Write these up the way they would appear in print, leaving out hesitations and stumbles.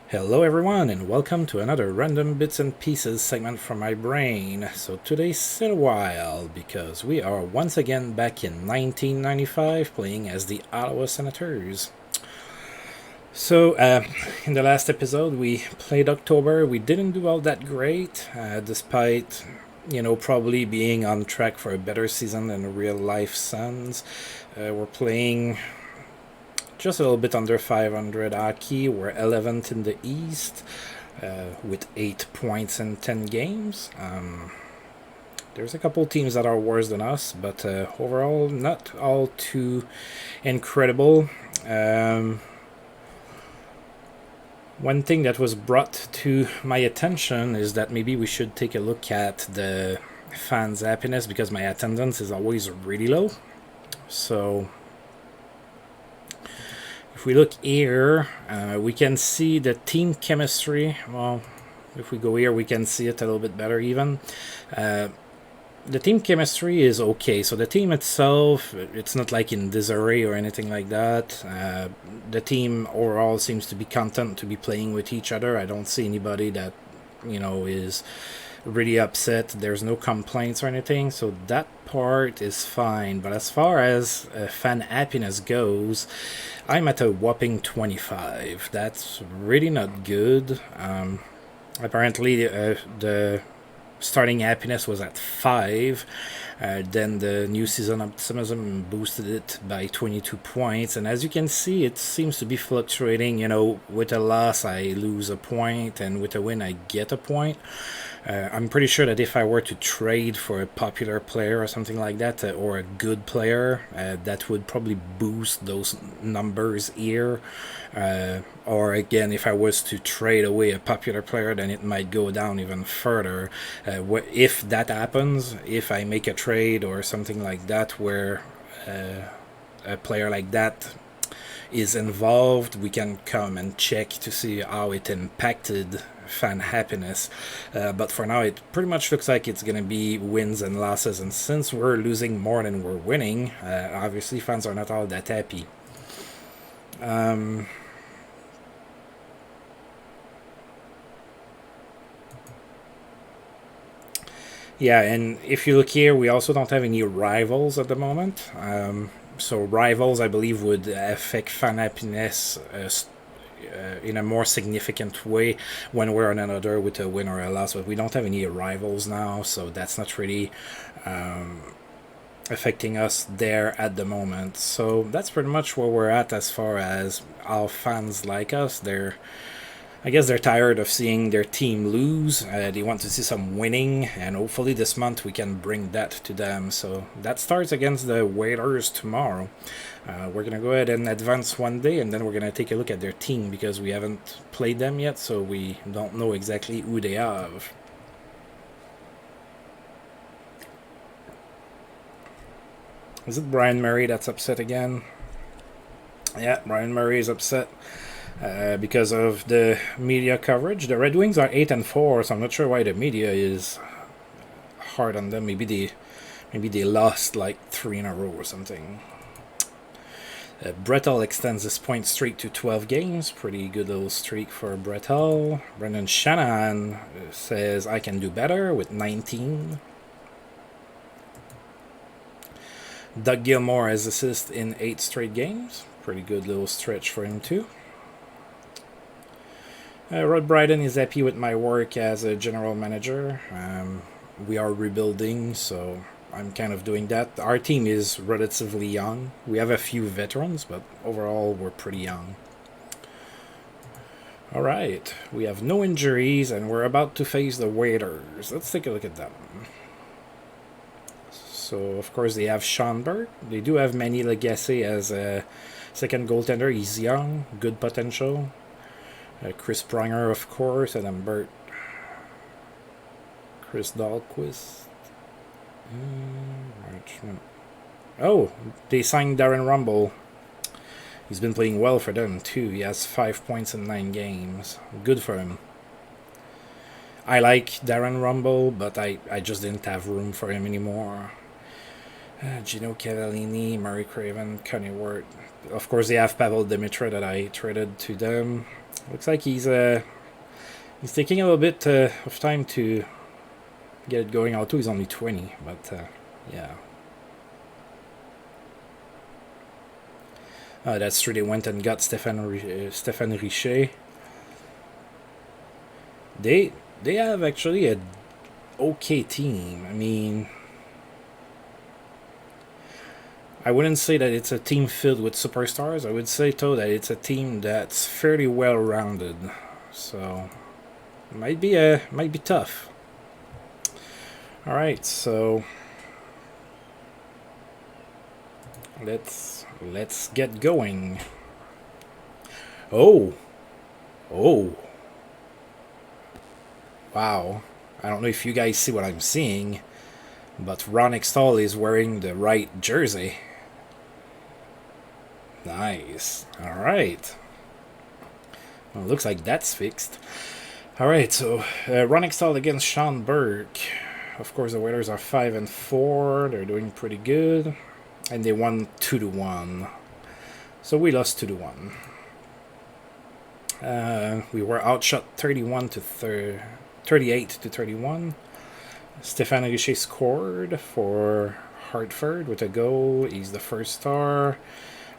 Hello everyone and welcome to another random bits and pieces segment from my brain. So today's a while because we are once again back in 1995 playing as the Ottawa Senators. So in the last episode we played October. We didn't do all that great despite probably being on track for a better season than real life Sens. We're playing just a little bit under 500 hockey. We're 11th in the East with 8 points in 10 games. There's a couple teams that are worse than us, but overall, not all too incredible. One thing that was brought to my attention is that maybe we should take a look at the fans' happiness because my attendance is always really low. So if we look here, we can see the team chemistry. Well, if we go here, we can see it a little bit better even. The team chemistry is okay. So the team itself, it's not like in disarray or anything like that. The team overall seems to be content to be playing with each other. I don't see anybody that, is really upset. There's no complaints or anything, so that part is fine. But as far as fan happiness goes, I'm at a whopping 25. That's really not good. Apparently, the starting happiness was at 5. Then the new season optimism boosted it by 22 points. And as you can see, it seems to be fluctuating. With a loss, I lose a point, and with a win, I get a point. I'm pretty sure that if I were to trade for a popular player or something like that, or a good player, that would probably boost those numbers here. Or again, if I was to trade away a popular player, then it might go down even further. If that happens, if I make a trade or something like that where a player like that is involved, we can come and check to see how it impacted fan happiness. But for now, it pretty much looks like it's going to be wins and losses. And since we're losing more than we're winning, obviously fans are not all that happy. Yeah, and if you look here, we also don't have any rivals at the moment. So rivals, I believe, would affect fan happiness in a more significant way when we're on another with a win or a loss. But we don't have any rivals now, so that's not really affecting us there at the moment. So that's pretty much where we're at as far as how fans like us. I guess they're tired of seeing their team lose. They want to see some winning, and hopefully this month we can bring that to them. So that starts against the Whalers tomorrow. We're going to go ahead and advance one day, and then we're going to take a look at their team because we haven't played them yet, so we don't know exactly who they have. Is it Brian Murray that's upset again? Yeah, Brian Murray is upset. Because of the media coverage. The Red Wings are 8-4, so I'm not sure why the media is hard on them. Maybe they lost like 3 in a row or something. Brett Hull extends his point streak to 12 games. Pretty good little streak for Brett Hull. Brendan Shanahan says I can do better with 19. Doug Gilmour has assist in 8 straight games. Pretty good little stretch for him too. Rod Bryden is happy with my work as a general manager. We are rebuilding, so I'm kind of doing that. Our team is relatively young. We have a few veterans, but overall we're pretty young. Alright, we have no injuries, and we're about to face the Whalers. Let's take a look at them. So, of course, they have Schonberg. They do have Manny Legacy as a second goaltender. He's young, good potential. Chris Pronger, of course, Adam Burt, Chris Dahlquist. Oh, they signed Darren Rumble. He's been playing well for them too. He has 5 points in 9 games. Good for him. I like Darren Rumble, but I just didn't have room for him anymore. Gino Cavallini, Murray Craven, Connie Ward. Of course, they have Pavel Dimitra that I traded to them. Looks like he's taking a little bit of time to get it going. Although he's only 20, but yeah. That's true. They went and got Stéphane Richer. They have actually a okay team. I mean, I wouldn't say that it's a team filled with superstars. I would say though that it's a team that's fairly well rounded. So might be tough. All right, so let's get going. Oh. Wow. I don't know if you guys see what I'm seeing, but Ron Hextall is wearing the right jersey. Nice. All right. Well, looks like that's fixed. All right, so Ron Hextall against Sean Burke. Of course, the Whalers are 5-4. They're doing pretty good, and they won 2-1. So we lost 2-1. We were outshot 38-31. Stéphane Richer scored for Hartford with a goal. He's the first star.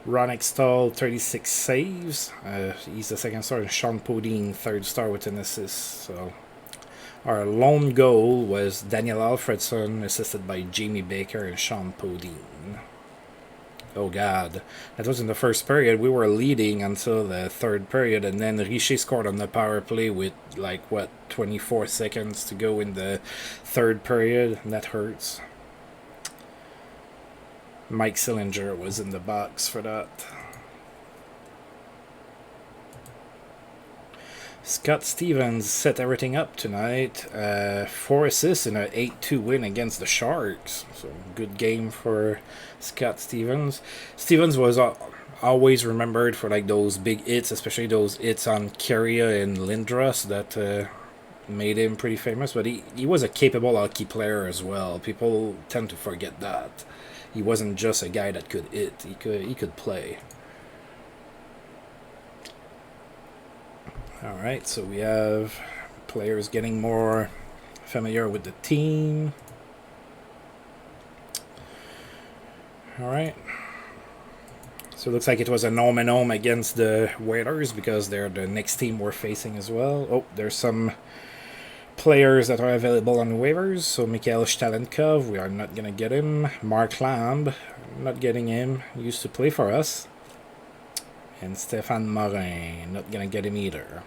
Ron Hextall, 36 saves. He's the second star. And Sean Podine, third star with an assist. So our lone goal was Daniel Alfredson, assisted by Jamie Baker and Sean Podine. Oh God, that was in the first period. We were leading until the third period, and then Richer scored on the power play with 24 seconds to go in the third period, and that hurts. Mike Sillinger was in the box for that. Scott Stevens set everything up tonight. 4 assists in an 8-2 win against the Sharks. So good game for Scott Stevens. Stevens was always remembered for those big hits, especially those hits on Carrier and Lindros that made him pretty famous. But he was a capable hockey player as well. People tend to forget that. He wasn't just a guy that could hit. He could play. Alright, so we have players getting more familiar with the team. Alright. So it looks like it was a home against the Whalers because they're the next team we're facing as well. Oh, there's some players that are available on waivers. So Mikhail Stalenkov, we are not going to get him. Mark Lamb, not getting him. He used to play for us. And Stéphane Morin, not going to get him either.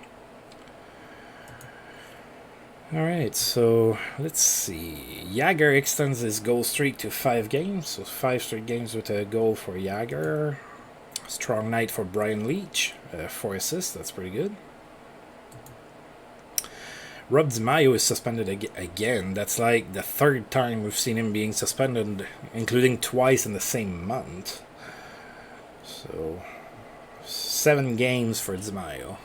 Alright, so let's see. Jagger extends his goal streak to 5 games. So 5 straight games with a goal for Jagger. Strong night for Brian Leach. 4 assists, that's pretty good. Rob DiMaio is suspended again. That's like the 3rd time we've seen him being suspended, including twice in the same month. So 7 games for DiMaio.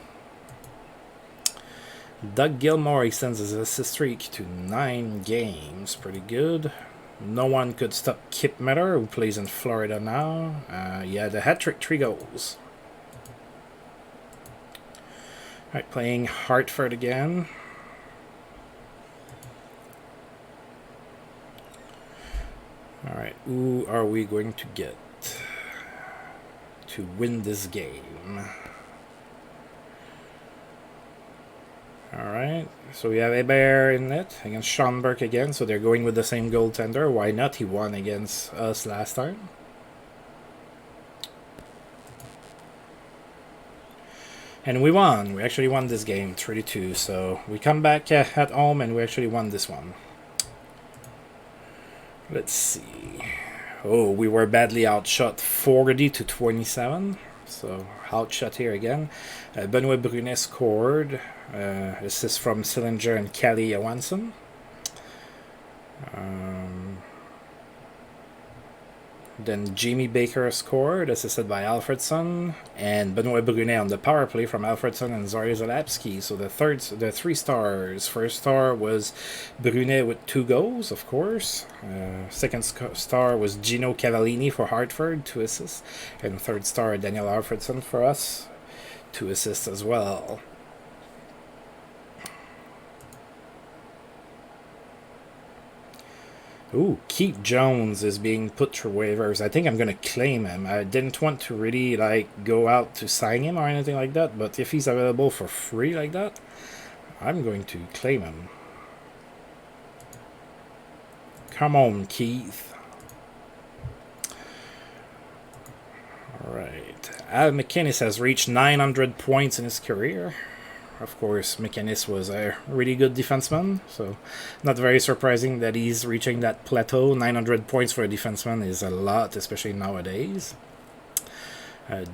Doug Gilmour extends his assist streak to 9 games. Pretty good. No one could stop Kip Miller, who plays in Florida now. He had a hat-trick, 3 goals. Alright, playing Hartford again. Alright, who are we going to get to win this game? Alright, so we have Hebert in it against Sean Burke again, so they're going with the same goaltender. Why not? He won against us last time. And we won. We actually won this game, 3-2. So we come back at home and we actually won this one. Let's see. Oh, we were badly outshot 40-27. So outshot here again. Benoit Brunet scored. Assist from Sillinger and Kelly Johansson. Then Jamie Baker scored, assisted by Alfredson, and Benoit Brunet on the power play from Alfredson and Zari Zalapski. So the 3 stars. First star was Brunet with 2 goals, of course. Second star was Gino Cavallini for Hartford, 2 assists. And third star, Daniel Alfredson for us, 2 assists as well. Ooh, Keith Jones is being put through waivers. I think I'm going to claim him. I didn't want to really go out to sign him or anything like that, but if he's available for free like that, I'm going to claim him. Come on, Keith. Alright. Al McInnes has reached 900 points in his career. Of course, McInnes was a really good defenseman, so not very surprising that he's reaching that plateau. 900 points for a defenseman is a lot, especially nowadays.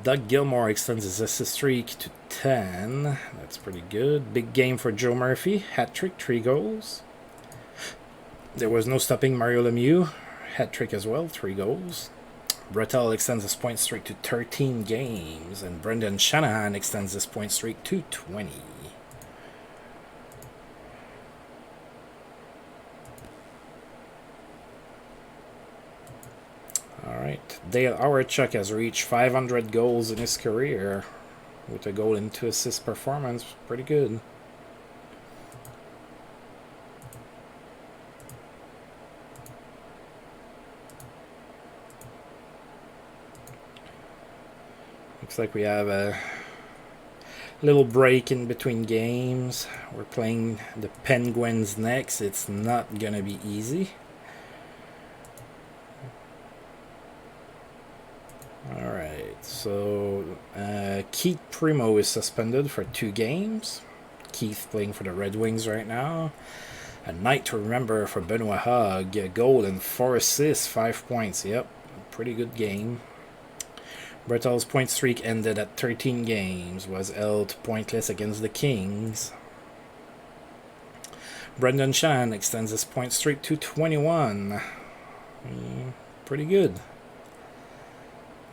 Doug Gilmour extends his assist streak to 10. That's pretty good. Big game for Joe Murphy. Hat-trick, 3 goals. There was no stopping Mario Lemieux. Hat-trick as well, 3 goals. Bretel extends his point streak to 13 games, and Brendan Shanahan extends his point streak to 20. Alright, Dale Auerchuk has reached 500 goals in his career with a goal and 2 assist performance. Pretty good. Looks like we have a little break in between games. We're playing the Penguins next. It's not gonna be easy. Alright, so Keith Primo is suspended for 2 games. Keith playing for the Red Wings right now. A night to remember for Benoit Hogg. A goal and 4 assists, 5 points. Yep, pretty good game. Bertel's point streak ended at 13 games, was held pointless against the Kings. Brendan Shanahan extends his point streak to 21. Pretty good.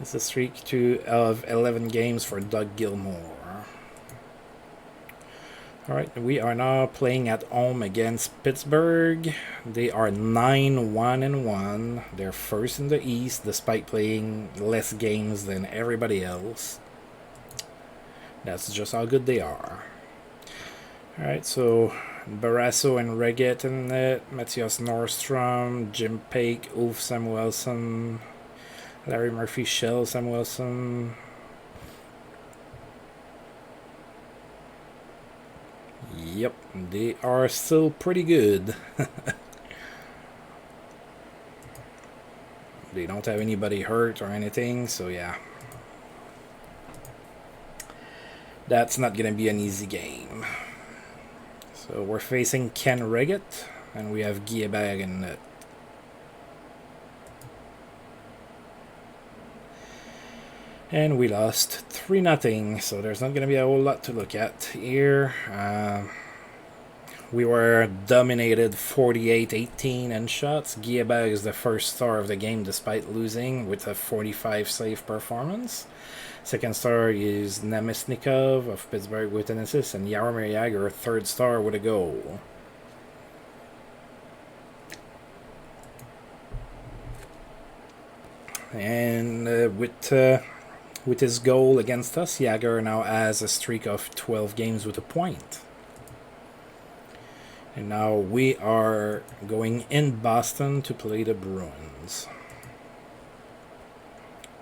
It's a streak of 11 games for Doug Gilmour. Alright, we are now playing at home against Pittsburgh. They are 9-1-1. They're first in the East despite playing less games than everybody else. That's just how good they are. Alright, so Barrasso and Reget in it. Matthias Nordstrom, Jim Pake, Ulf Samuelsson, Larry Murphy, Shell Samuelsson. Yep, they are still pretty good. They don't have anybody hurt or anything, so yeah. That's not going to be an easy game. So we're facing Ken Reget, and we have Guillerberg in net. And we lost 3-0, so there's not going to be a whole lot to look at here. We were dominated 48-18 in shots. Guillerberg is the first star of the game despite losing with a 45 save performance. Second star is Namestnikov of Pittsburgh with an assist, and Jaromir Jagr, third star with a goal. And with his goal against us, Jagr now has a streak of 12 games with a point. And now we are going in Boston to play the Bruins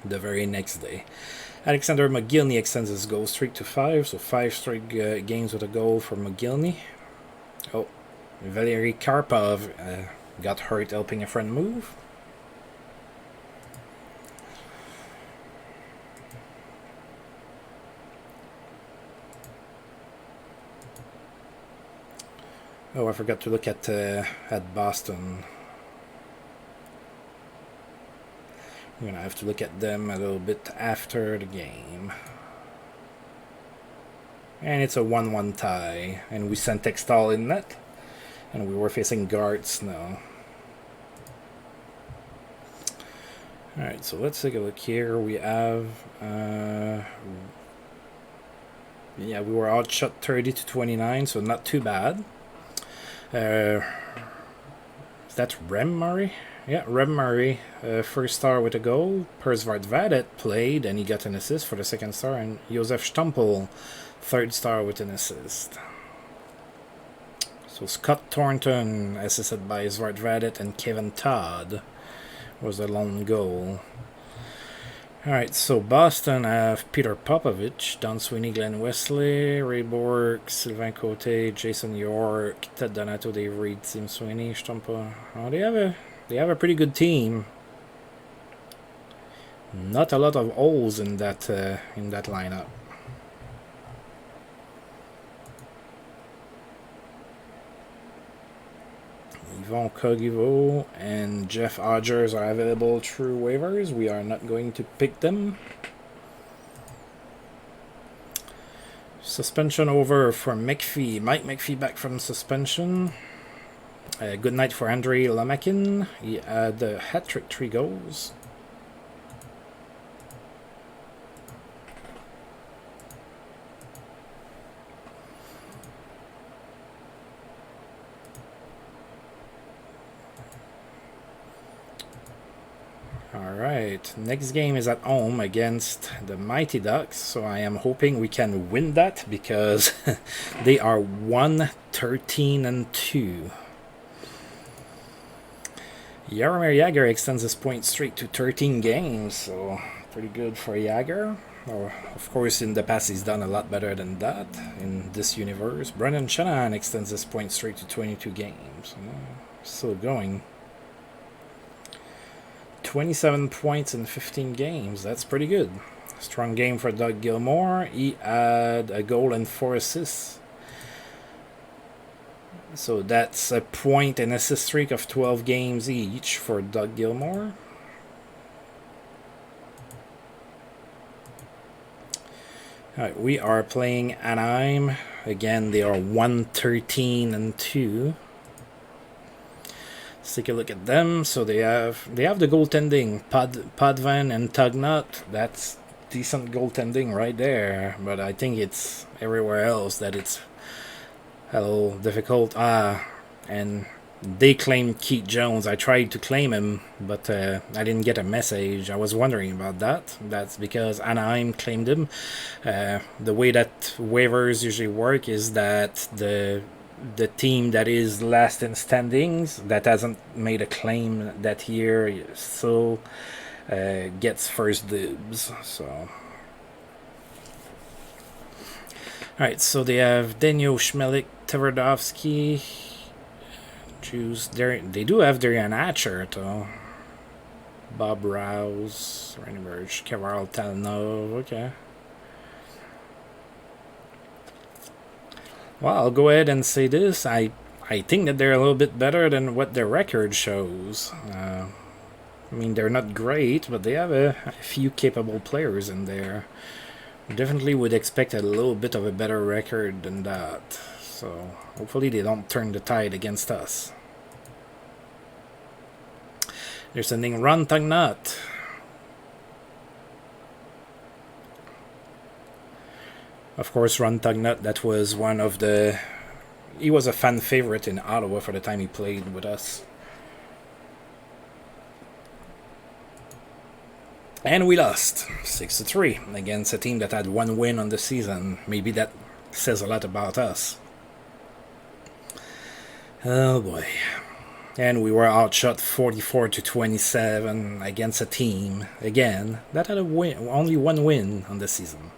the very next day. Alexander McGillney extends his goal streak to 5, so 5 straight games with a goal for McGillney. Oh, Valery Karpov got hurt helping a friend move. Oh, I forgot to look at Boston. I'm gonna have to look at them a little bit after the game. And it's a 1-1 tie, and we sent Hextall in net, and we were facing Gartz now. Alright, so let's take a look here. We have yeah, we were outshot 30-29, so not too bad. Is that Rem Murray? Yeah, Reb Murray, first star with a goal. Persvart Vadet played and he got an assist for the second star. And Josef Stumpel, third star with an assist. So Scott Thornton assisted by Svart Vadet and Kevin Todd was the lone goal. Alright, so Boston have Peter Popovich, Don Sweeney, Glenn Wesley, Ray Bork, Sylvain Cote, Jason York, Ted Donato, Dave Reed, Tim Sweeney, Stumpa. Oh, they have a pretty good team. Not a lot of holes in that lineup. Yvon Cogivo and Jeff Odgers are available through waivers. We are not going to pick them. Suspension over for McPhee. Mike McPhee back from suspension. Good night for Andre Lamakin. He had a hat-trick, 3 goals. Alright, next game is at home against the Mighty Ducks, so I am hoping we can win that because they are 1-13-2. Jaromir Jagr extends his point streak to 13 games, so pretty good for Jagr. Of course, in the past he's done a lot better than that in this universe. Brendan Shanahan extends his point streak to 22 games. Still going. 27 points in 15 games. That's pretty good. Strong game for Doug Gilmour. He had a goal and 4 assists. So that's a point and assist streak of 12 games each for Doug Gilmour. Alright, we are playing Anaheim. Again, they are 1-13-2. Let's take a look at them. So they have the goaltending, Podvan and Tugnut. That's decent goaltending right there. But I think it's everywhere else that it's a little difficult. And they claimed Keith Jones. I tried to claim him, but I didn't get a message. I was wondering about that. That's because Anaheim claimed him. The way that waivers usually work is that the team that is last in standings, that hasn't made a claim that year, still gets first dibs. So, alright, so they have Denyo Schmelik, Tverdovsky, Jews. They do have Darian Hatcher, though. Bob Rouse, Rainberg, Keval Talnov, okay. Well, I'll go ahead and say this. I think that they're a little bit better than what their record shows. I mean, they're not great, but they have a few capable players in there. Definitely would expect a little bit of a better record than that. So, hopefully they don't turn the tide against us. They're sending Ron Tugnut. Of course, Ron Tugnut, that was one of the... He was a fan favorite in Ottawa for the time he played with us. And we lost 6-3 against a team that had 1 win on the season. Maybe that says a lot about us. Oh boy. And we were outshot 44-27 against a team, again, that had only 1 win on the season.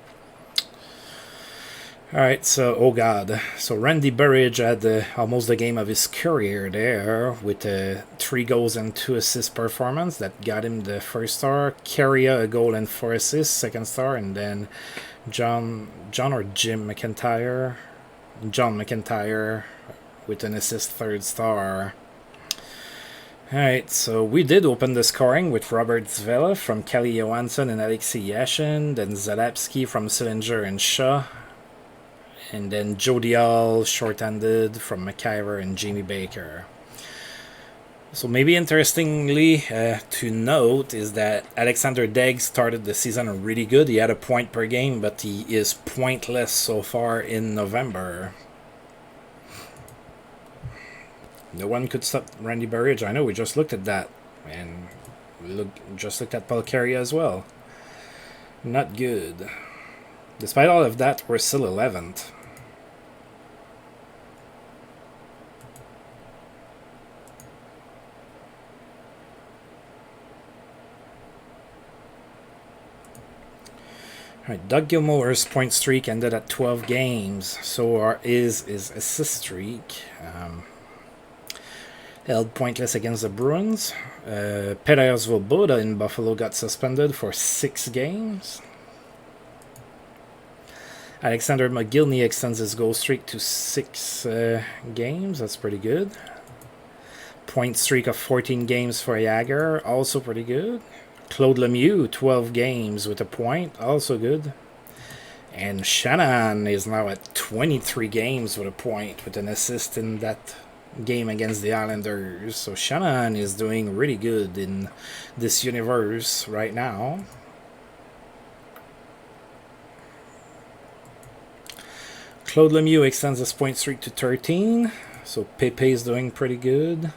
Alright, so, oh god. So Randy Burridge had almost the game of his career there with a 3 goals and 2 assists performance that got him the first star. Carrier, a goal and 4 assists, second star, and then John McIntyre with an assist, third star. Alright, so we did open the scoring with Robert Zvela from Kelly Johansson and Alexei Yashin, then Zalapsky from Sillinger and Shaw, and then Jodial short-handed from McIver and Jamie Baker. So maybe interestingly to note is that Alexander Degg started the season really good. He had a point per game, but he is pointless so far in November. No one could stop Randy Burridge. I know, we just looked at that. And just looked at Bulgaria as well. Not good. Despite all of that, we're still 11th. Alright, Doug Gilmore's point streak ended at 12 games. So is his assist streak. Held pointless against the Bruins. Perez Svoboda in Buffalo got suspended for 6 games. Alexander McGillney extends his goal streak to 6 games. That's pretty good. Point streak of 14 games for Jagger. Also pretty good. Claude Lemieux, 12 games with a point. Also good. And Shanahan is now at 23 games with a point, with an assist in that game against the Islanders. So Shanahan is doing really good in this universe right now. Claude Lemieux extends his point streak to 13. So Pepe is doing pretty good.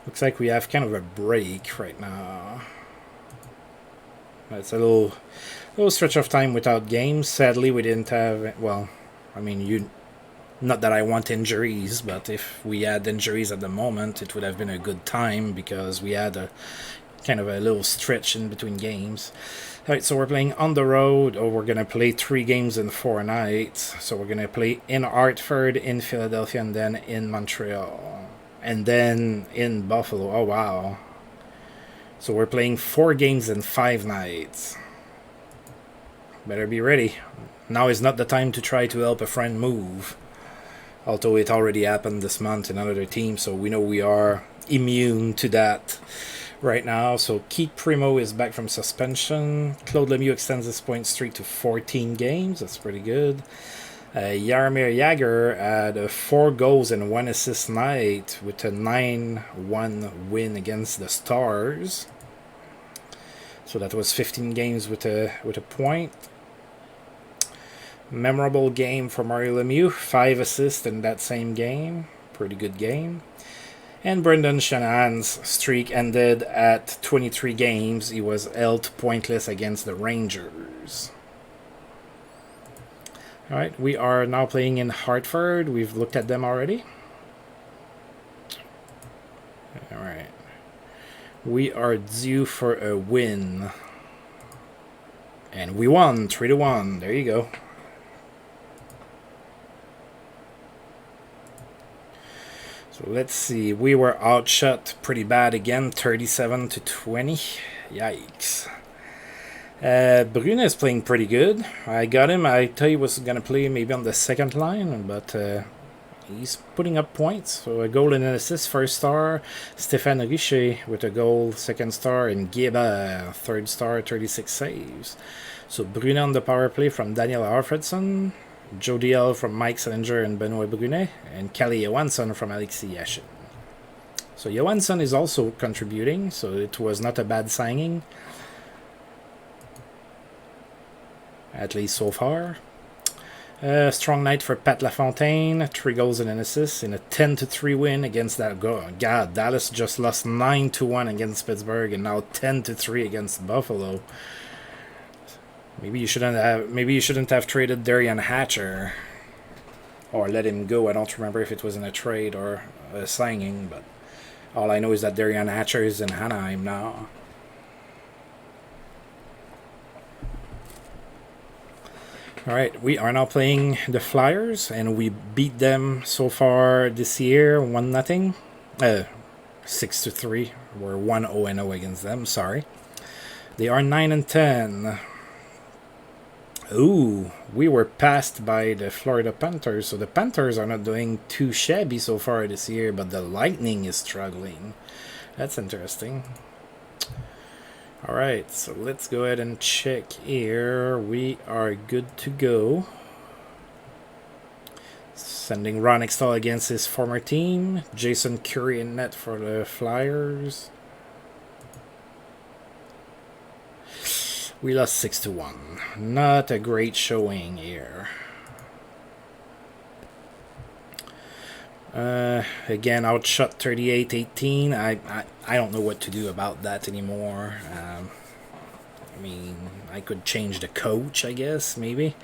Looks like we have kind of a break right now. It's a little stretch of time without games. Sadly, we didn't have... Well, I mean, not that I want injuries, but if we had injuries at the moment, it would have been a good time because we had a kind of a little stretch in between games. Alright, so we're playing on the road, or we're going to play 3 games in 4 nights. So we're going to play in Hartford, in Philadelphia, and then in Montreal. And then in Buffalo. Oh, wow. So we're playing 4 games in 5 nights. Better be ready. Now is not the time to try to help a friend move. Although it already happened this month in another team, so we know we are immune to that right now. So Keith Primo is back from suspension. Claude Lemieux extends his point streak to 14 games. That's pretty good. Jaromir Jagr had 4 goals and 1 assist night with a 9-1 win against the Stars. So that was 15 games with a point. Memorable game for Mario Lemieux, 5 assists in that same game. Pretty good game. And Brendan Shanahan's streak ended at 23 games. He was held pointless against the Rangers. Alright, we are now playing in Hartford. We've looked at them already. Alright. We are due for a win. And we won, 3-1. There you go. So let's see. We were outshot pretty bad again, 37-20. Yikes. Brune is playing pretty good. I got him. I thought he was going to play maybe on the second line, but he's putting up points. So a goal and an assist, first star. Stéphane Richer with a goal, second star. And Guébert, third star, 36 saves. So Brune on the power play from Daniel Alfredson. Joe DL from Mike Salinger and Benoit Brunet. And Kalle Johansson from Alexis Yashin. So Johansson is also contributing, so it was not a bad signing. At least so far. Strong night for Pat LaFontaine. 3 goals and an assist in a 10-3 win against that. God, Dallas just lost 9-1 against Pittsburgh and now 10-3 against Buffalo. Maybe you shouldn't have traded Darian Hatcher or let him go. I don't remember if it was in a trade or a signing, but all I know is that Darian Hatcher is in Anaheim now. Alright, we are now playing the Flyers, and we beat them so far this year 1-0. 6-3. We're 1-0-0 against them, sorry. They are 9-10. Ooh, we were passed by the Florida Panthers, so the Panthers are not doing too shabby so far this year, but the Lightning is struggling. That's interesting. Alright, so let's go ahead and check here. We are good to go. Sending Ron Hextall against his former team. Jason Curry in net for the Flyers. We lost 6-1. Not a great showing here. Again, outshot 38-18. I don't know what to do about that anymore. I mean, I could change the coach, I guess, maybe.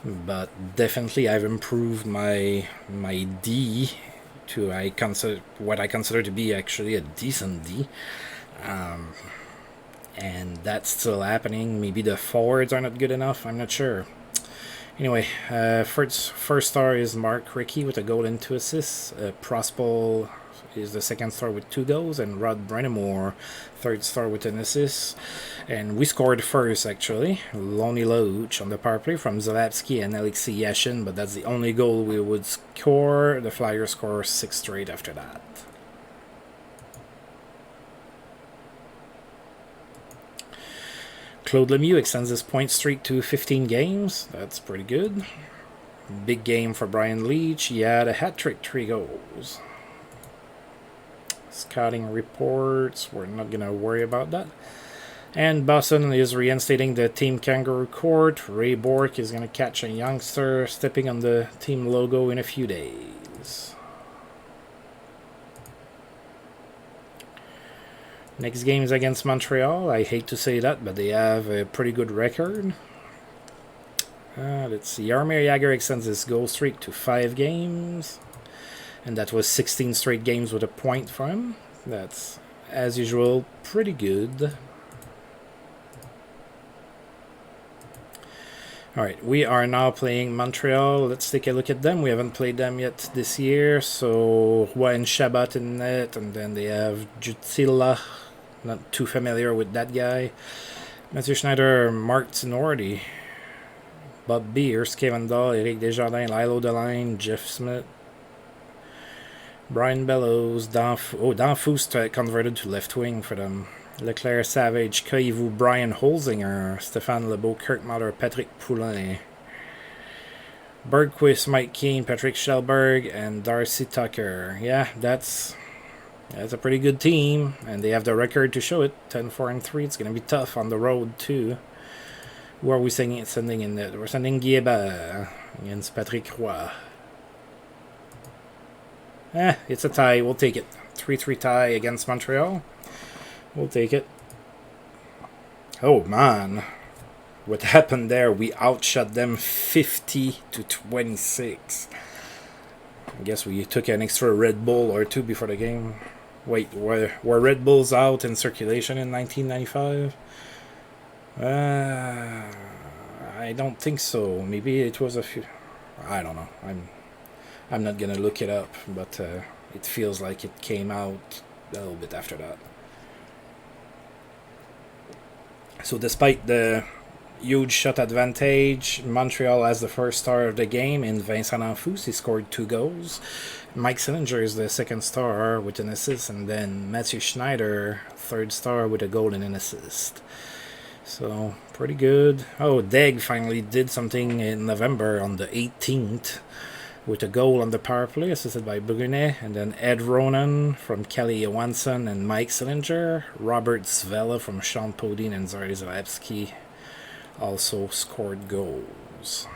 But definitely I've improved my D to what I consider to be actually a decent D. And that's still happening. Maybe the forwards are not good enough, I'm not sure. Anyway, first star is Mark Rickey with a goal and 2 assists. Prospol is the second star with 2 goals, and Rod Brennamore, third star with an assist. And we scored first, actually. Lonnie Loach on the power play from Zalapsky and Alexei Yashin, but that's the only goal we would score. The Flyers score 6 straight after that. Claude Lemieux extends his point streak to 15 games. That's pretty good. Big game for Brian Leach. He had a hat-trick, 3 goals. Scouting reports, we're not going to worry about that. And Boston is reinstating the Team Kangaroo Court. Ray Bourque is going to catch a youngster stepping on the team logo in a few days. Next game is against Montreal. I hate to say that, but they have a pretty good record. Let's see. Jaromir Jagr extends his goal streak to 5 games. And that was 16 straight games with a point for him. That's, as usual, pretty good. Alright, we are now playing Montreal. Let's take a look at them. We haven't played them yet this year. So, Juan Shabat in net, and then they have Jutila. Not too familiar with that guy. Mathieu Schneider, Mark Tinordi, Bob Beers, Kevin Dahl, Eric Desjardins, Lilo Deline, Jeff Smith, Brian Bellows, Dan Foust converted to left wing for them. Leclerc, Savage, Koivu, Brian Holzinger, Stéphane Lebeau, Kirk Muller, Patrick Poulin, Bergquist, Mike Keane, Patrick Schellberg, and Darcy Tucker. Yeah, that's a pretty good team, and they have the record to show it. 10-4-3. It's going to be tough on the road, too. Who are we sending in there? We're sending Guieba against Patrick Roy. It's a tie. We'll take it. 3-3 tie against Montreal. We'll take it. Oh, man. What happened there? We outshot them 50-26. I guess we took an extra Red Bull or 2 before the game. Wait, were Red Bulls out in circulation in 1995? I don't think so. Maybe it was a few. I don't know. I'm not gonna look it up, but it feels like it came out a little bit after that. So despite the huge shot advantage, Montreal has the first star of the game in Vincent Enfous. He scored 2 goals. Mike Sillinger is the second star with an assist, and then Mathieu Schneider, third star with a goal and an assist. So, pretty good. Oh, Deg finally did something in November on the 18th with a goal on the power play, assisted by Brunet, and then Ed Ronan from Kelly Johansson and Mike Sillinger. Robert Svella from Sean Podine and Zari Zalapsky also scored goals.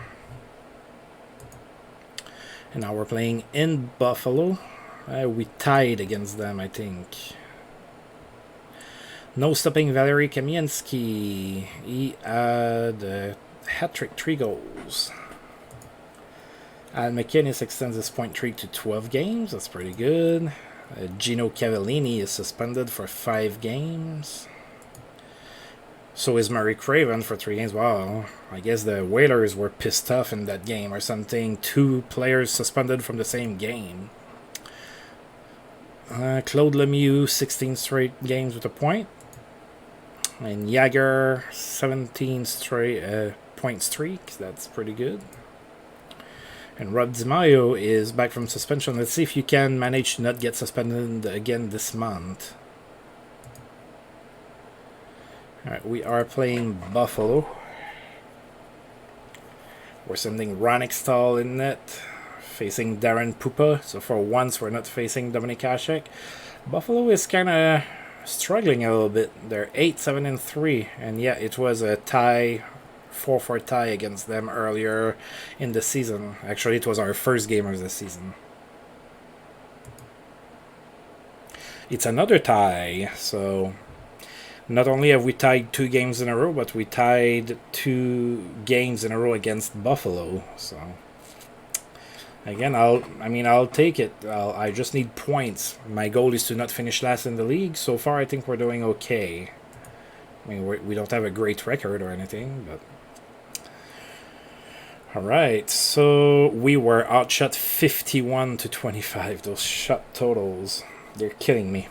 And now we're playing in Buffalo. We tied against them, I think. No stopping Valery Kamiensky. He had a hat-trick, 3 goals. Al McInnes extends his point streak to 12 games. That's pretty good. Gino Cavallini is suspended for 5 games. So is Murray Craven for 3 games. Wow, I guess the Whalers were pissed off in that game or something. 2 players suspended from the same game. Claude Lemieux, 16 straight games with a point. And Jagr, 17 straight point streak. That's pretty good. And Rob DiMaio is back from suspension. Let's see if you can manage to not get suspended again this month. Alright, we are playing Buffalo. We're sending Ron Hextall in net, facing Darren Pupa. So for once, we're not facing Dominik Hasek. Buffalo is kind of struggling a little bit. They're 8-7-3, and yeah, it was a tie, 4-4 tie against them earlier in the season. Actually, it was our first game of the season. It's another tie, so not only have we tied 2 games in a row, but we tied 2 games in a row against Buffalo. So again, I'll take it. I just need points. My goal is to not finish last in the league. So far, I think we're doing okay. I mean, we don't have a great record or anything, but all right. So we were outshot 51-25. Those shot totals, they're killing me.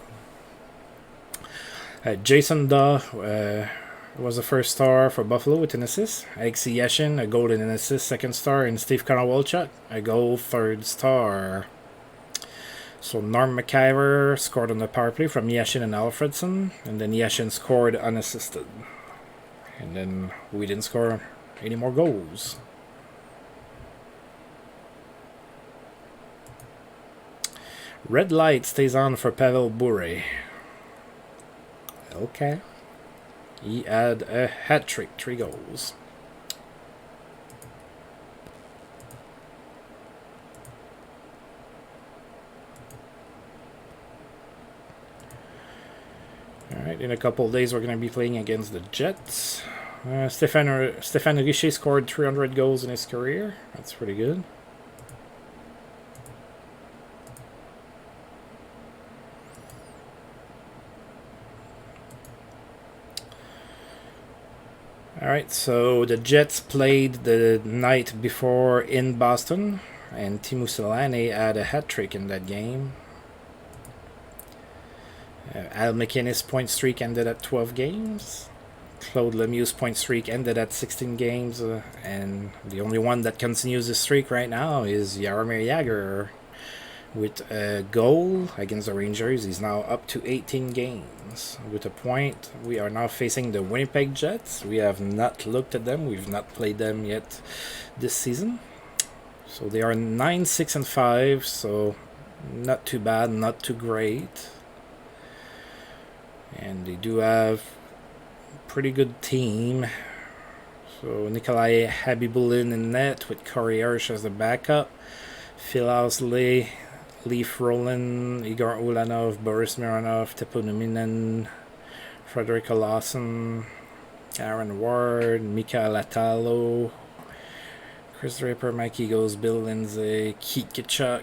Jason Daw was the first star for Buffalo with an assist. Alexei Yashin, a goal and an assist, second star. And Steve Connor-Walchuk, a goal, third star. So Norm McIver scored on the power play from Yashin and Alfredson. And then Yashin scored unassisted. And then we didn't score any more goals. Red light stays on for Pavel Bure. Okay. He had a hat trick, 3 goals. Alright, in a couple of days we're going to be playing against the Jets. Stéphane Richer scored 300 goals in his career. That's pretty good. Alright, so the Jets played the night before in Boston, and Teemu Selanne had a hat trick in that game. Al McInnes' point streak ended at 12 games. Claude Lemieux's point streak ended at 16 games, and the only one that continues the streak right now is Jaromir Jagr with a goal against the Rangers. He's now up to 18 games with a point. We are now facing the Winnipeg Jets. We have not looked at them. We've not played them yet this season. So they are 9-6-5, so not too bad, not too great. And they do have a pretty good team. So Nikolai Habibulin in net with Corey Hirsch as the backup. Phil Housley, Leaf Roland, Igor Ulanov, Boris Mironov, Teppo Numinen, Frederick Lawson, Aaron Ward, Mika Latalo, Chris Draper, Mike Eagles, Bill Lindsay, Keith Kitchuk,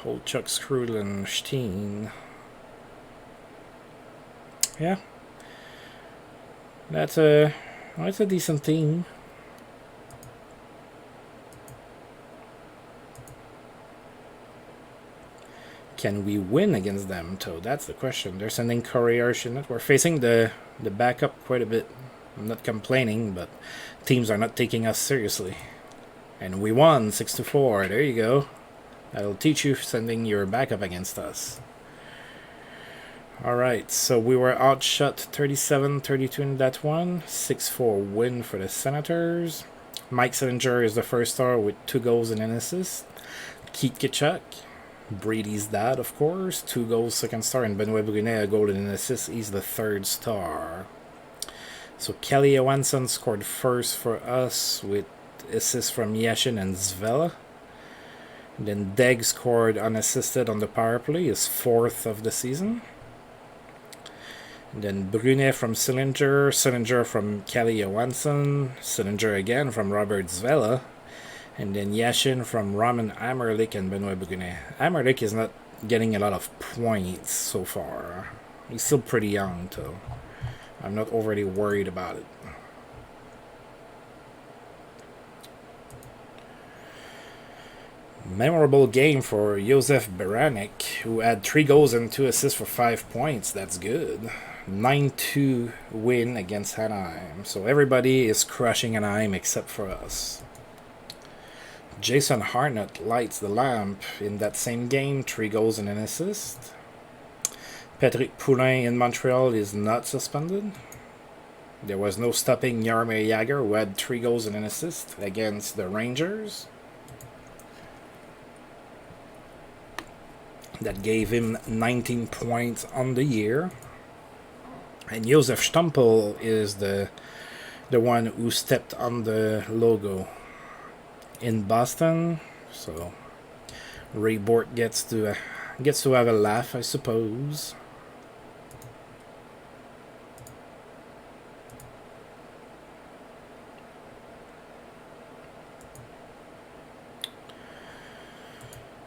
Old Chuck Scrudlin, Steen. Yeah, that's a decent team. Can we win against them, though? That's the question. They're sending Corey Hirsch in it. We're facing the backup quite a bit. I'm not complaining, but teams are not taking us seriously. And we won 6-4. There you go. That'll teach you sending your backup against us. Alright, so we were outshot 37-32 in that one. 6-4 win for the Senators. Mike Sillinger is the first star with 2 goals and an assist. Keith Kitchuk, Brady's dad, of course, 2 goals, second star. And Benoit Brunet, a goal and an assist. He's the third star. So Kelly Johansson scored first for us with assists from Yashin and Zvela. And then Degg scored unassisted on the power play, his 4th of the season. And then Brunet from Sillinger, Sillinger from Kelly Johansson, Sillinger again from Robert Zvela, and then Yashin from Roman Amerlik and Benoit Brunet. Amerlik is not getting a lot of points so far. He's still pretty young, though. I'm not overly worried about it. Memorable game for Josef Beranek, who had 3 goals and 2 assists for 5 points. That's good. 9-2 win against Anaheim. So everybody is crushing Anaheim except for us. Jason Harnett lights the lamp in that same game. 3 goals and an assist. Patrick Poulin in Montreal is not suspended. There was no stopping Jaromir Jagr, who had 3 goals and an assist against the Rangers. That gave him 19 points on the year. And Josef Stumpel is the one who stepped on the logo in Boston. So Ray Bort gets to have a laugh, I suppose.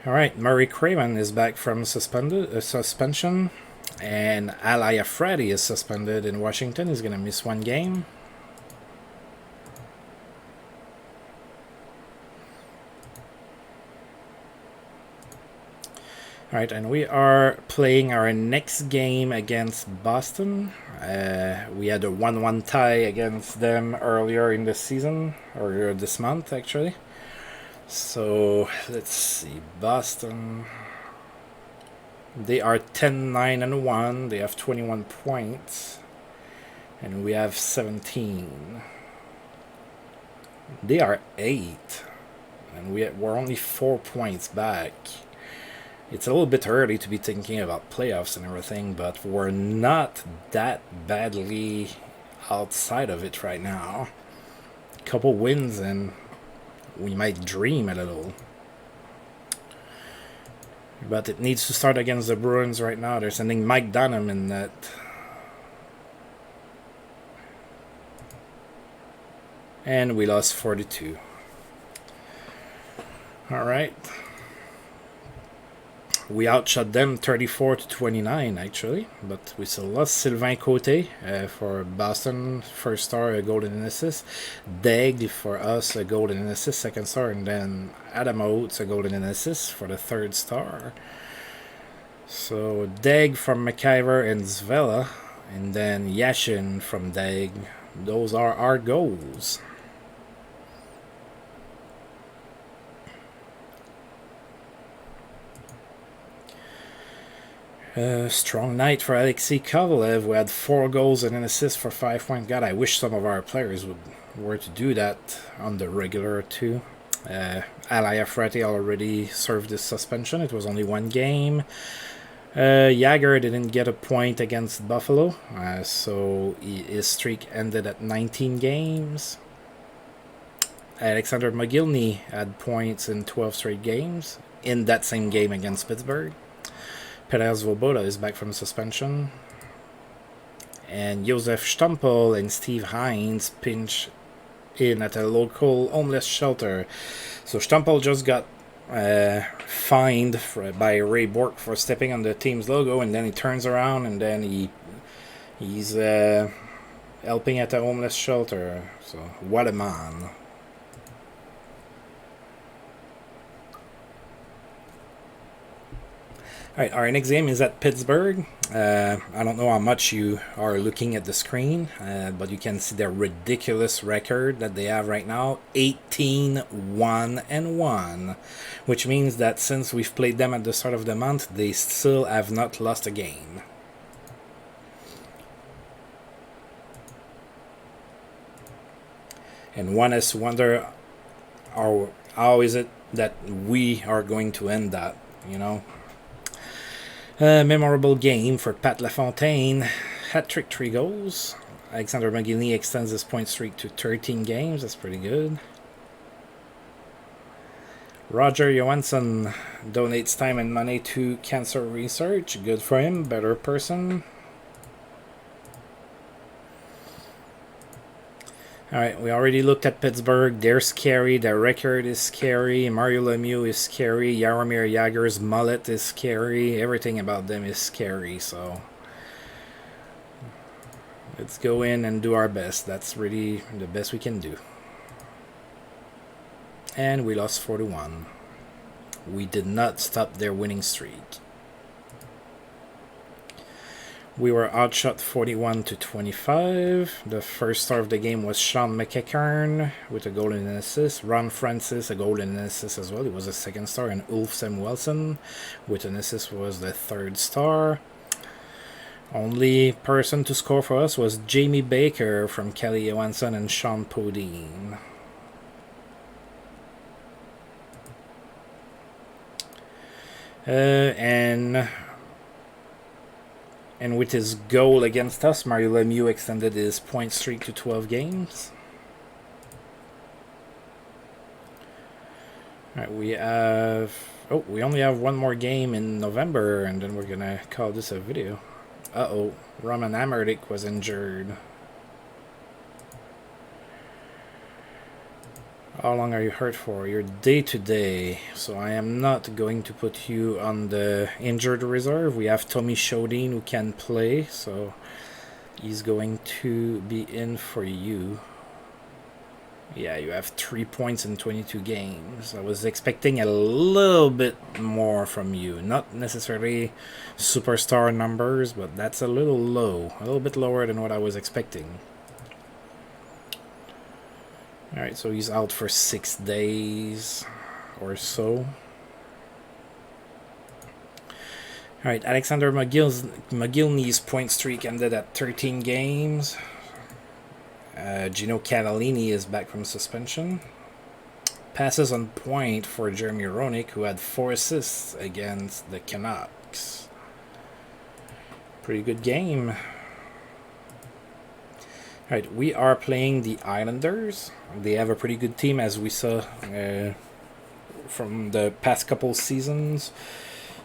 All right, Murray Craven is back from suspension, and Alaya Freddy is suspended in Washington. He's going to miss one game. All right, and we are playing our next game against Boston. We had a 1-1 tie against them earlier in the season, or this month actually. So let's see, Boston. They are 10-9-1. They have 21 points, and we have 17. They are 8, and we're only 4 points back. It's a little bit early to be thinking about playoffs and everything, but we're not that badly outside of it right now. A couple wins and we might dream a little. But it needs to start against the Bruins right now. They're sending Mike Dunham in net. And we lost 42. Alright. We outshot them 34-29 actually, but we still lost. Sylvain Côté for Boston, first star, a goal and an assist. Daigle for us, a goal and an assist, second star, and then Adam Oates, a goal and an assist for the third star. So Daigle from McIver and Zvela, and then Yashin from Daigle. Those are our goals. Strong night for Alexei Kovalev. We had 4 goals and an assist for 5 points. God, I wish some of our players were to do that on the regular too. Alaya Freddy already served his suspension. It was only 1 game. Jagger didn't get a point against Buffalo, so his streak ended at 19 games. Alexander Mogilny had points in 12 straight games in that same game against Pittsburgh. Perez Svoboda is back from suspension. And Josef Stumpel and Steve Hines pinch in at a local homeless shelter. So Stumpel just got fined by Ray Bork for stepping on the team's logo, and then he turns around and then he's helping at a homeless shelter. So what a man. Alright, our next game is at Pittsburgh. I don't know how much you are looking at the screen, but you can see their ridiculous record that they have right now. 18-1-1, which means that since we've played them at the start of the month, they still have not lost a game. And one has to wonder, how is it that we are going to end that, you know? Memorable game for Pat LaFontaine. Hat-trick, 3 goals. Alexander Mogilny extends his point streak to 13 games. That's pretty good. Roger Johansson donates time and money to cancer research. Good for him. Better person. Alright, we already looked at Pittsburgh. They're scary. Their record is scary. Mario Lemieux is scary. Jaromir Jagr's mullet is scary. Everything about them is scary, so let's go in and do our best. That's really the best we can do. And we lost 4-1. We did not stop their winning streak. We were outshot 41-25. The first star of the game was Sean McEachern with a goal and an assist. Ron Francis, a goal and an assist as well. He was a second star. And Ulf Samuelsson with an assist was the third star. Only person to score for us was Jamie Baker from Kelly Johansson and Sean Podine. And with his goal against us, Mario Lemieux extended his point streak to 12 games. Alright, we only have 1 more game in November, and then we're gonna call this a video. Uh-oh, Roman Amerdik was injured. How long are you hurt for? You're day to day, so I am not going to put you on the injured reserve. We have Tommy Shodin who can play, so he's going to be in for you. Yeah, you have 3 points in 22 games. I was expecting a little bit more from you. Not necessarily superstar numbers, but that's a little low. A little bit lower than what I was expecting. Alright, so he's out for 6 days or so. Alright, Alexander McGillney's point streak ended at 13 games. Gino Cavallini is back from suspension. Passes on point for Jeremy Roenick, who had 4 assists against the Canucks. Pretty good game. Alright, we are playing the Islanders. They have a pretty good team, as we saw from the past couple seasons.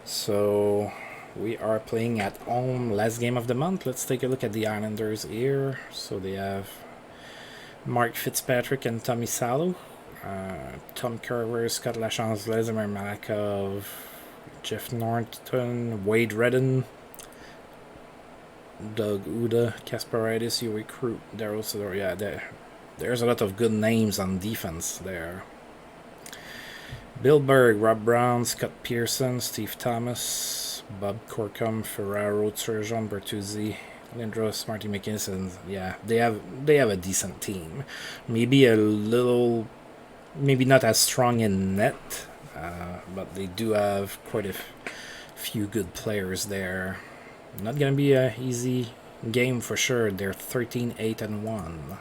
So we are playing at home, last game of the month. Let's take a look at the Islanders here. So they have Mark Fitzpatrick and Tommy Salo. Tom Carver, Scott Lachance, Vladimir Malakov, Jeff Norton, Wade Redden, Doug Uda, Kasparidis, you recruit, Daryl Sidor. Yeah, there's a lot of good names on defense there. Bill Berg, Rob Brown, Scott Pearson, Steve Thomas, Bob Corkum, Ferraro, Turgeon, Bertuzzi, Lindros, Marty McKinson. Yeah, they have a decent team. Maybe a little, maybe not as strong in net, but they do have quite a few good players there. Not gonna be an easy game for sure. They're 13-8-1.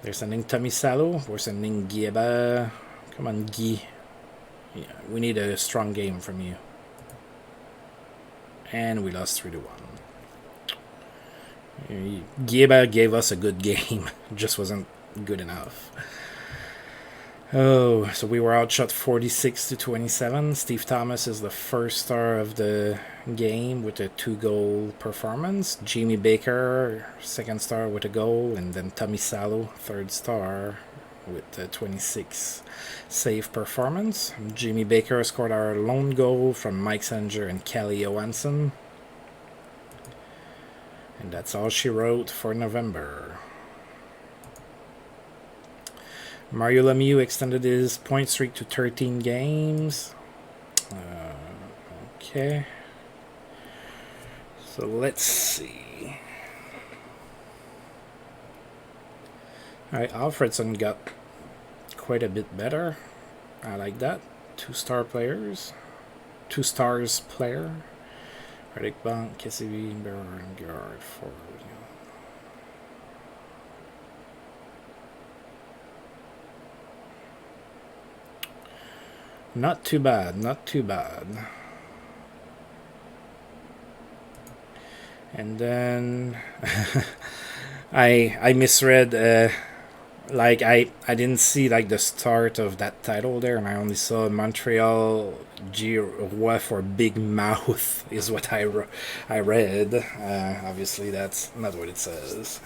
They're sending Tommy Salo. We're sending Gieba. Come on, Guy. Yeah, we need a strong game from you. And we lost 3-1. Gieba gave us a good game. Just wasn't good enough. Oh, so we were outshot 46-27. Steve Thomas is the first star of the game with a 2-goal performance. Jamie Baker, second star with a goal. And then Tommy Salo, third star with a 26 save performance. Jamie Baker scored our lone goal from Mike Sanger and Kelly Johansson. And that's all she wrote for November. Mario Lemieux extended his point streak to 13 games. Okay. So let's see. Alright, Alfredson got quite a bit better. I like that. 2-star players. 2 stars player. Reddick Bank, KCB, Berengard, Ford. Not too bad, not too bad. And then I misread, like I didn't see like the start of that title there, and I only saw Montreal G Roy for Big Mouth is what I read. Obviously that's not what it says.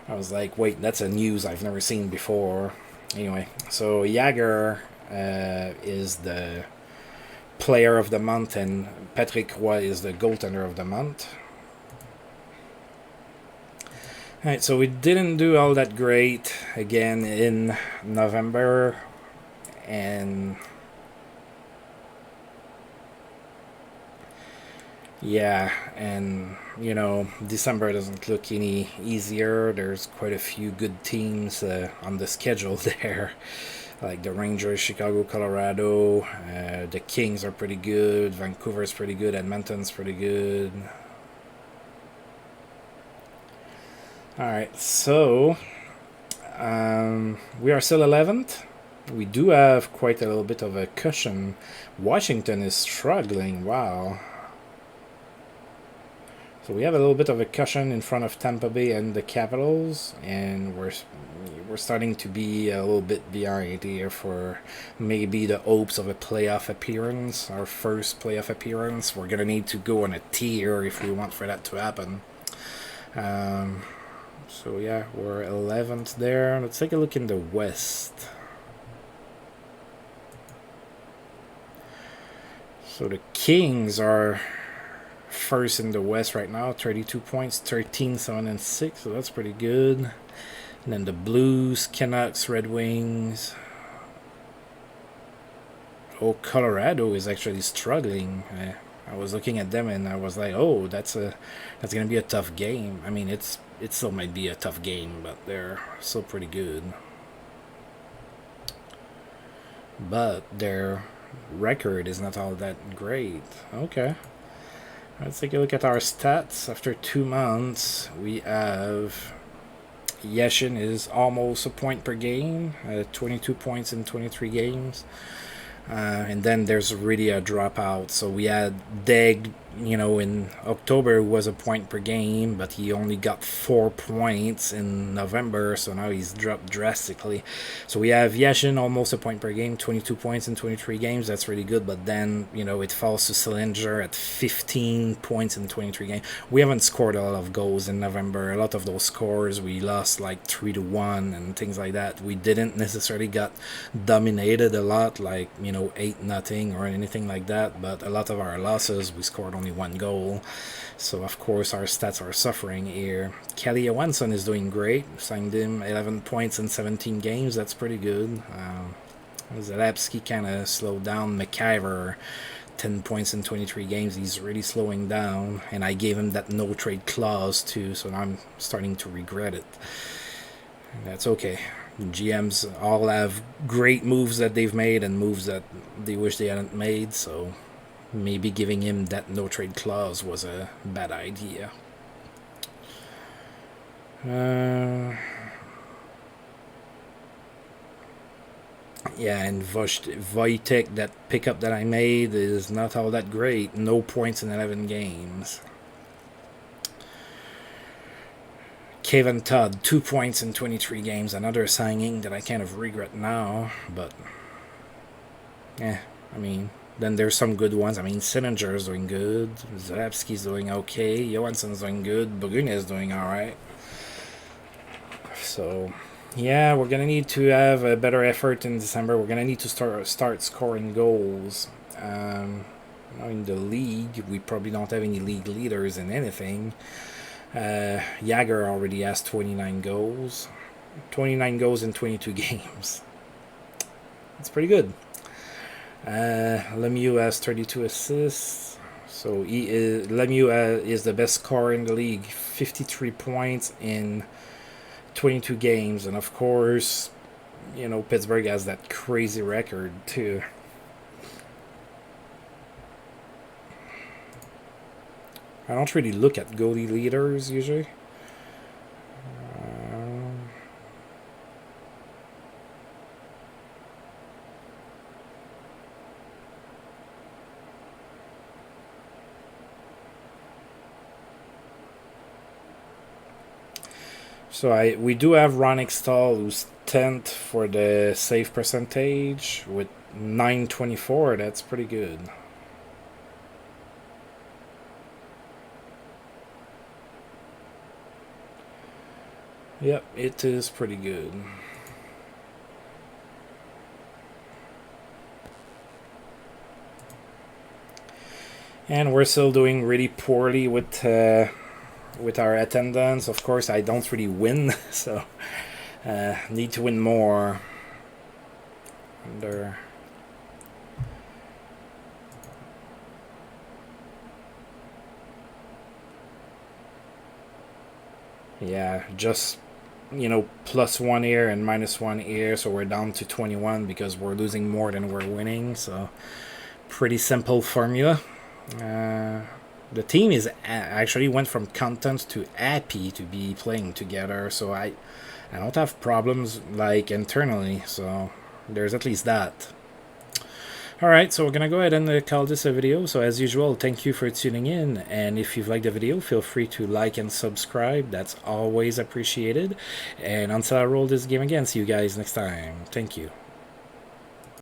I was like, wait, that's a news I've never seen before. Anyway, so Jagger is the player of the month, and Patrick Roy is the goaltender of the month. Alright, so we didn't do all that great again in November, and yeah, and you know, December doesn't look any easier. There's quite a few good teams on the schedule there. Like the Rangers, Chicago, Colorado, the Kings are pretty good, Vancouver's pretty good, Edmonton's pretty good. Alright, so we are still 11th. We do have quite a little bit of a cushion. Washington is struggling, wow. So we have a little bit of a cushion in front of Tampa Bay and the Capitals, and we're starting to be a little bit behind here for maybe the hopes of a playoff appearance, our first playoff appearance. We're gonna need to go on a tear if we want for that to happen. So yeah, we're 11th there. Let's take a look in the West. So the Kings are first in the West right now, 32 points, 13, 7, and 6, so that's pretty good. And then the Blues, Canucks, Red Wings. Oh, Colorado is actually struggling. I was looking at them and I was like, oh, that's gonna be a tough game. I mean, it still might be a tough game, but they're still pretty good. But their record is not all that great. Okay. Let's take a look at our stats. After 2 months, we have Yashin is almost a point per game, 22 points in 23 games. And then there's really a dropout. So we had Deg, in October was a point per game, but he only got 4 points in November, so now he's dropped drastically. So we have Yashin almost a point per game, 22 points in 23 games. That's really good, but then, it falls to Sillinger at 15 points in 23 games. We haven't scored a lot of goals in November. A lot of those scores, we lost like 3-1 and things like that. We didn't necessarily got dominated a lot, like, 8-0 or anything like that, but a lot of our losses, we scored only 1 goal. So of course our stats are suffering here. Kelly Johansson is doing great. Signed him 11 points in 17 games. That's pretty good. Zalapsky kind of slowed down. McIver 10 points in 23 games. He's really slowing down, and I gave him that no trade clause too, so now I'm starting to regret it. That's okay. GMs all have great moves that they've made and moves that they wish they hadn't made, so maybe giving him that no trade clause was a bad idea. Yeah, and Wojtek, that pickup that I made is not all that great. No points in 11 games. Kevin Todd, 2 points in 23 games. Another signing that I kind of regret now, but I mean, then there's some good ones. I mean, Sillinger is doing good. Zalapsky's doing okay. Johansson's doing good. Bogunia is doing alright. So, yeah, we're going to need to have a better effort in December. We're going to need to start scoring goals. In the league, we probably don't have any league leaders in anything. Jagger already has 29 goals. 29 goals in 22 games. That's pretty good. Lemieux has 32 assists. So Lemieux is the best scorer in the league. 53 points in 22 games. And of course, Pittsburgh has that crazy record too. I don't really look at goalie leaders usually. So we do have Ron Hextall, who's 10th for the save percentage with 924. That's pretty good. Yep, it is pretty good. And we're still doing really poorly with our attendance. Of course, I don't really win, so need to win more. Yeah, just +1 here and -1 here, so we're down to 21 because we're losing more than we're winning. So pretty simple formula. The team is actually went from content to happy to be playing together, so I don't have problems like internally, so there's at least that. Alright, so we're gonna go ahead and call this a video. So as usual, thank you for tuning in, and if you've liked the video, feel free to like and subscribe. That's always appreciated. And until I roll this game again, see you guys next time. Thank you.